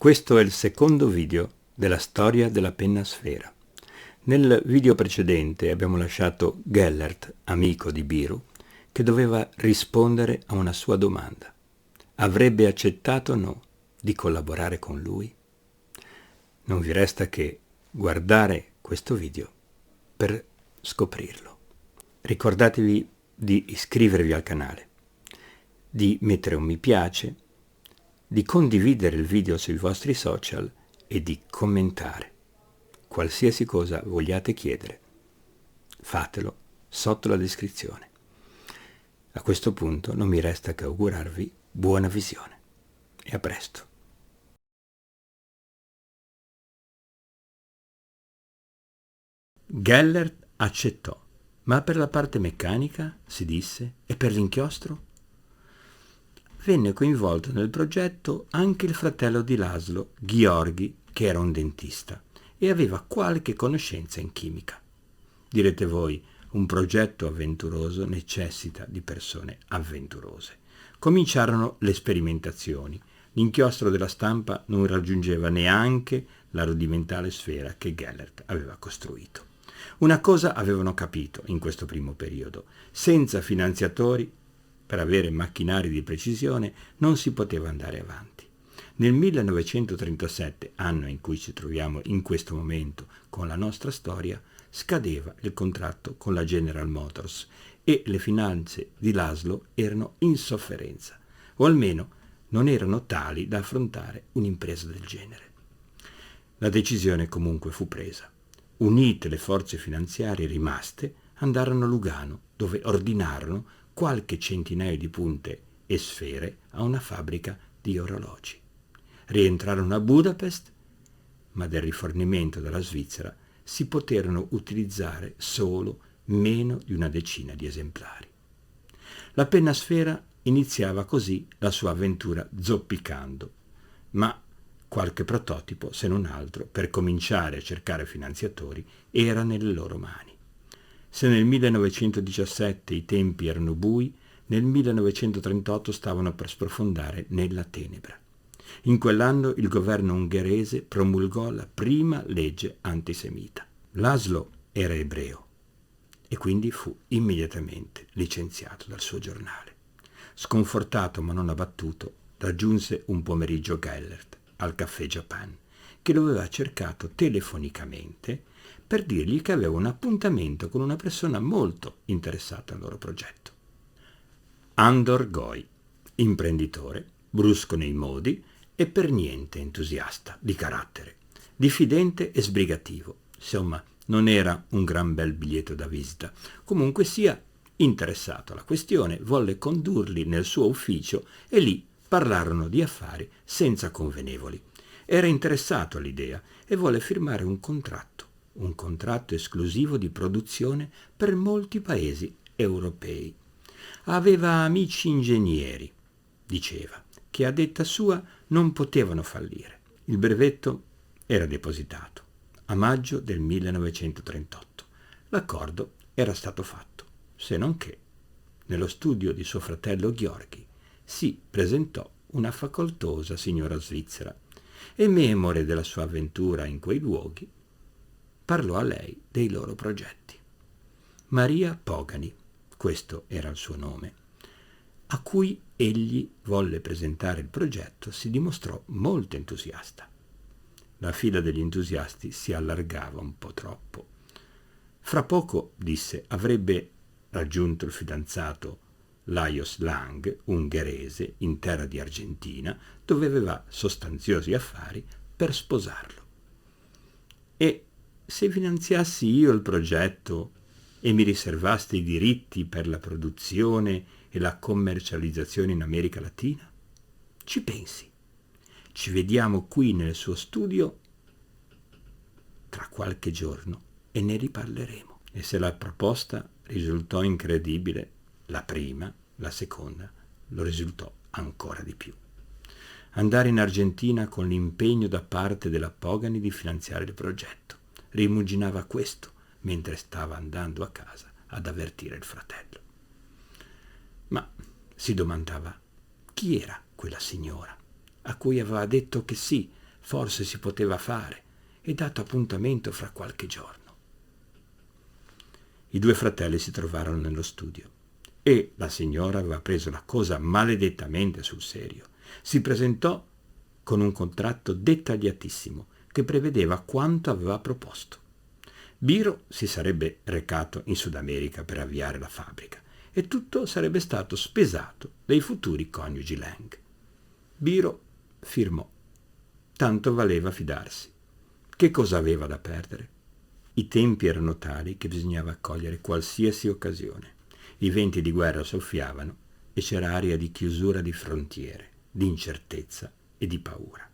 Questo è il secondo video della storia della penna sfera. Nel video precedente abbiamo lasciato Gellert, amico di Biro, che doveva rispondere a una sua domanda. Avrebbe accettato o no di collaborare con lui? Non vi resta che guardare questo video per scoprirlo. Ricordatevi di iscrivervi al canale, di mettere un mi piace, di condividere il video sui vostri social e di commentare. Qualsiasi cosa vogliate chiedere, fatelo sotto la descrizione. A questo punto non mi resta che augurarvi buona visione e a presto. Gellert accettò, ma per la parte meccanica, si disse, e per l'inchiostro? Venne coinvolto nel progetto anche il fratello di Laszlo, Gheorghi, che era un dentista e aveva qualche conoscenza in chimica. Direte voi, un progetto avventuroso necessita di persone avventurose. Cominciarono le sperimentazioni. L'inchiostro della stampa non raggiungeva neanche la rudimentale sfera che Gellert aveva costruito. Una cosa avevano capito in questo primo periodo: senza finanziatori, per avere macchinari di precisione, non si poteva andare avanti. Nel 1937, anno in cui ci troviamo in questo momento con la nostra storia, scadeva il contratto con la General Motors e le finanze di Laszlo erano in sofferenza, o almeno non erano tali da affrontare un'impresa del genere. La decisione comunque fu presa. Unite le forze finanziarie rimaste, andarono a Lugano, dove ordinarono qualche centinaio di punte e sfere a una fabbrica di orologi. Rientrarono a Budapest, ma del rifornimento dalla Svizzera si poterono utilizzare solo meno di una decina di esemplari. La penna sfera iniziava così la sua avventura zoppicando, ma qualche prototipo, se non altro, per cominciare a cercare finanziatori, era nelle loro mani. Se nel 1917 i tempi erano bui, nel 1938 stavano per sprofondare nella tenebra. In quell'anno il governo ungherese promulgò la prima legge antisemita. Laszlo era ebreo e quindi fu immediatamente licenziato dal suo giornale. Sconfortato ma non abbattuto, raggiunse un pomeriggio Gellert al Café Japan, che lo aveva cercato telefonicamente per dirgli che aveva un appuntamento con una persona molto interessata al loro progetto. Andor Goi, imprenditore, brusco nei modi e per niente entusiasta di carattere, diffidente e sbrigativo. Insomma, non era un gran bel biglietto da visita. Comunque sia, interessato alla questione, volle condurli nel suo ufficio e lì parlarono di affari senza convenevoli. Era interessato all'idea e volle firmare un contratto esclusivo di produzione per molti paesi europei. Aveva amici ingegneri, diceva, che a detta sua non potevano fallire. Il brevetto era depositato a maggio del 1938. L'accordo era stato fatto, se non che nello studio di suo fratello Gheorghi si presentò una facoltosa signora svizzera e, memore della sua avventura in quei luoghi, parlò a lei dei loro progetti. Maria Pogani, questo era il suo nome, a cui egli volle presentare il progetto, si dimostrò molto entusiasta. La fila degli entusiasti si allargava un po' troppo. Fra poco, disse, avrebbe raggiunto il fidanzato Lajos Lang, ungherese, in terra di Argentina, dove aveva sostanziosi affari per sposarlo. E se finanziassi io il progetto e mi riservasti i diritti per la produzione e la commercializzazione in America Latina? Ci pensi? Ci vediamo qui nel suo studio tra qualche giorno e ne riparleremo. E se la proposta risultò incredibile, la prima, la seconda, lo risultò ancora di più. Andare in Argentina con l'impegno da parte della Pogani di finanziare il progetto. Rimuginava questo mentre stava andando a casa ad avvertire il fratello. Ma si domandava chi era quella signora a cui aveva detto che sì, forse si poteva fare, e dato appuntamento fra qualche giorno. I due fratelli si trovarono nello studio e la signora aveva preso la cosa maledettamente sul serio. Si presentò con un contratto dettagliatissimo che prevedeva quanto aveva proposto. Biro si sarebbe recato in Sud America per avviare la fabbrica e tutto sarebbe stato spesato dai futuri coniugi Lang. Biro firmò. Tanto valeva fidarsi. Che cosa aveva da perdere? I tempi erano tali che bisognava cogliere qualsiasi occasione. I venti di guerra soffiavano e c'era aria di chiusura di frontiere, di incertezza e di paura.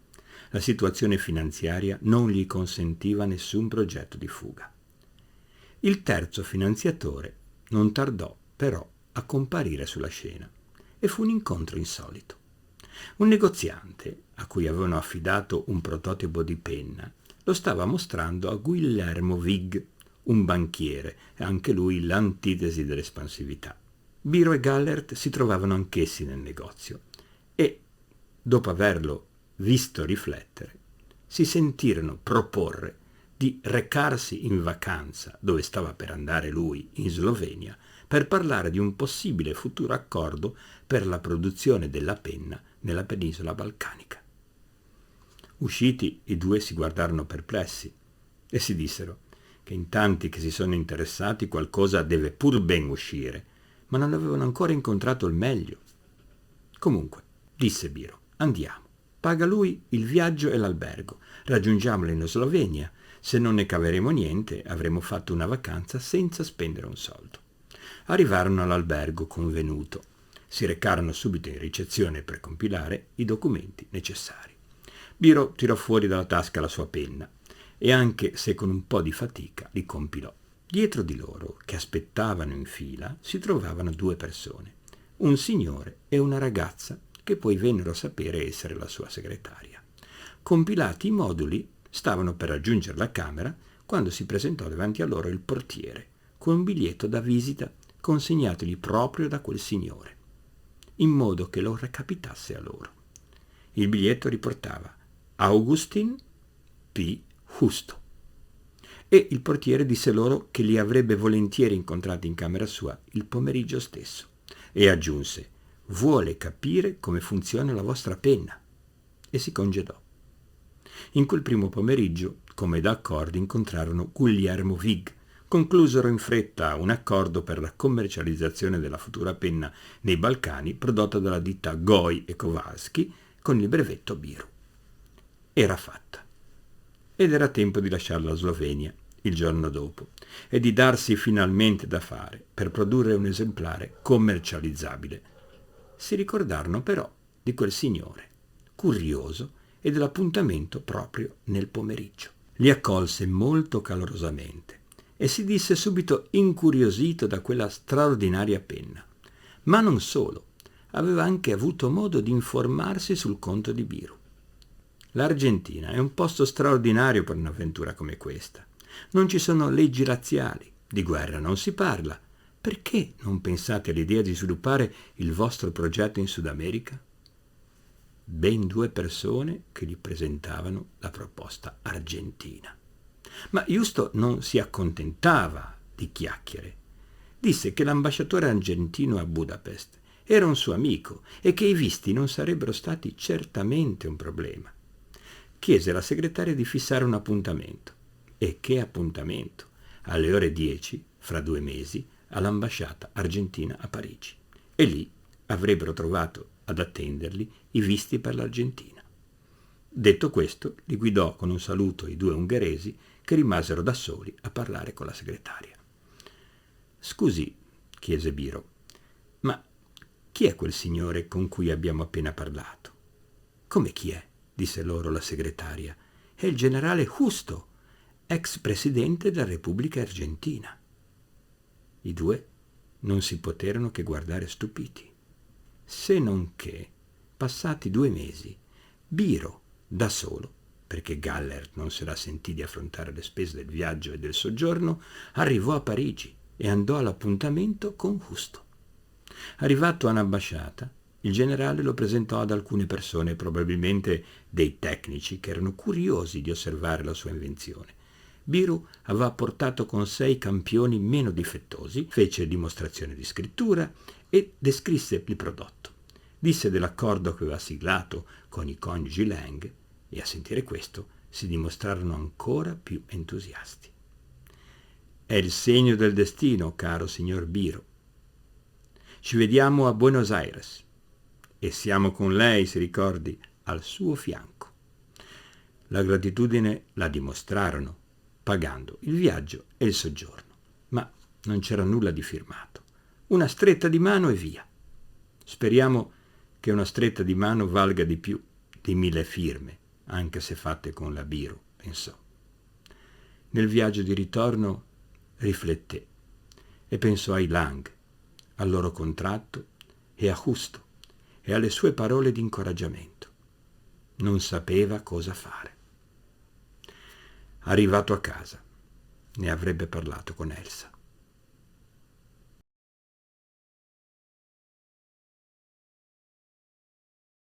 La situazione finanziaria non gli consentiva nessun progetto di fuga. Il terzo finanziatore non tardò però a comparire sulla scena e fu un incontro insolito. Un negoziante, a cui avevano affidato un prototipo di penna, lo stava mostrando a Guillermo Vigg, un banchiere, e anche lui l'antitesi dell'espansività. Biro e Gallert si trovavano anch'essi nel negozio e, dopo averlo visto riflettere, si sentirono proporre di recarsi in vacanza dove stava per andare lui, in Slovenia, per parlare di un possibile futuro accordo per la produzione della penna nella penisola balcanica. Usciti, i due si guardarono perplessi e si dissero che in tanti che si sono interessati qualcosa deve pur ben uscire, ma non avevano ancora incontrato il meglio. Comunque, disse Biro, andiamo. Paga lui il viaggio e l'albergo. Raggiungiamolo in Slovenia. Se non ne caveremo niente, avremo fatto una vacanza senza spendere un soldo. Arrivarono all'albergo convenuto. Si recarono subito in ricezione per compilare i documenti necessari. Biro tirò fuori dalla tasca la sua penna e, anche se con un po' di fatica, li compilò. Dietro di loro, che aspettavano in fila, si trovavano due persone, un signore e una ragazza, che poi vennero a sapere essere la sua segretaria. Compilati i moduli, stavano per raggiungere la camera quando si presentò davanti a loro il portiere con un biglietto da visita consegnatogli proprio da quel signore, in modo che lo recapitasse a loro. Il biglietto riportava Augustin P. Justo e il portiere disse loro che li avrebbe volentieri incontrati in camera sua il pomeriggio stesso e aggiunse: vuole capire come funziona la vostra penna, e si congedò. In quel primo pomeriggio, come da accordo, incontrarono Guillermo Vigg. Conclusero in fretta un accordo per la commercializzazione della futura penna nei Balcani prodotta dalla ditta Goi e Kowalski con il brevetto Biro. Era fatta ed era tempo di lasciare la Slovenia il giorno dopo e di darsi finalmente da fare per produrre un esemplare commercializzabile. Si ricordarono però di quel signore, curioso, e dell'appuntamento proprio nel pomeriggio. Li accolse molto calorosamente e si disse subito incuriosito da quella straordinaria penna. Ma non solo, aveva anche avuto modo di informarsi sul conto di Biro. L'Argentina è un posto straordinario per un'avventura come questa. Non ci sono leggi razziali, di guerra non si parla. Perché non pensate all'idea di sviluppare il vostro progetto in Sud America? Ben due persone che gli presentavano la proposta argentina. Ma Justo non si accontentava di chiacchiere. Disse che l'ambasciatore argentino a Budapest era un suo amico e che i visti non sarebbero stati certamente un problema. Chiese alla segretaria di fissare un appuntamento. E che appuntamento! Alle ore 10, fra 2 mesi, all'ambasciata argentina a Parigi. E lì avrebbero trovato ad attenderli i visti per l'Argentina. Detto questo, li guidò con un saluto i due ungheresi che rimasero da soli a parlare con la segretaria. «Scusi», chiese Biro, «ma chi è quel signore con cui abbiamo appena parlato?» «Come chi è?» disse loro la segretaria. «È il generale Justo, ex presidente della Repubblica Argentina». I due non si poterono che guardare stupiti. Se non che, passati 2 mesi, Biro, da solo, perché Gallert non se la sentì di affrontare le spese del viaggio e del soggiorno, arrivò a Parigi e andò all'appuntamento con Justo. Arrivato all'ambasciata, Il generale lo presentò ad alcune persone, probabilmente dei tecnici, che erano curiosi di osservare la sua invenzione. Biro aveva portato con sé i campioni meno difettosi, fece dimostrazione di scrittura e descrisse il prodotto. Disse dell'accordo che aveva siglato con i coniugi Lang e a sentire questo si dimostrarono ancora più entusiasti. È il segno del destino, caro signor Biro. Ci vediamo a Buenos Aires e siamo con lei, si ricordi, al suo fianco. La gratitudine la dimostrarono, pagando il viaggio e il soggiorno, ma non c'era nulla di firmato. Una stretta di mano e via. Speriamo che una stretta di mano valga di più di 1000 firme, anche se fatte con la Biro, pensò. Nel viaggio di ritorno rifletté e pensò ai Lang, al loro contratto e a Justo e alle sue parole di incoraggiamento. Non sapeva cosa fare. Arrivato a casa, ne avrebbe parlato con Elsa.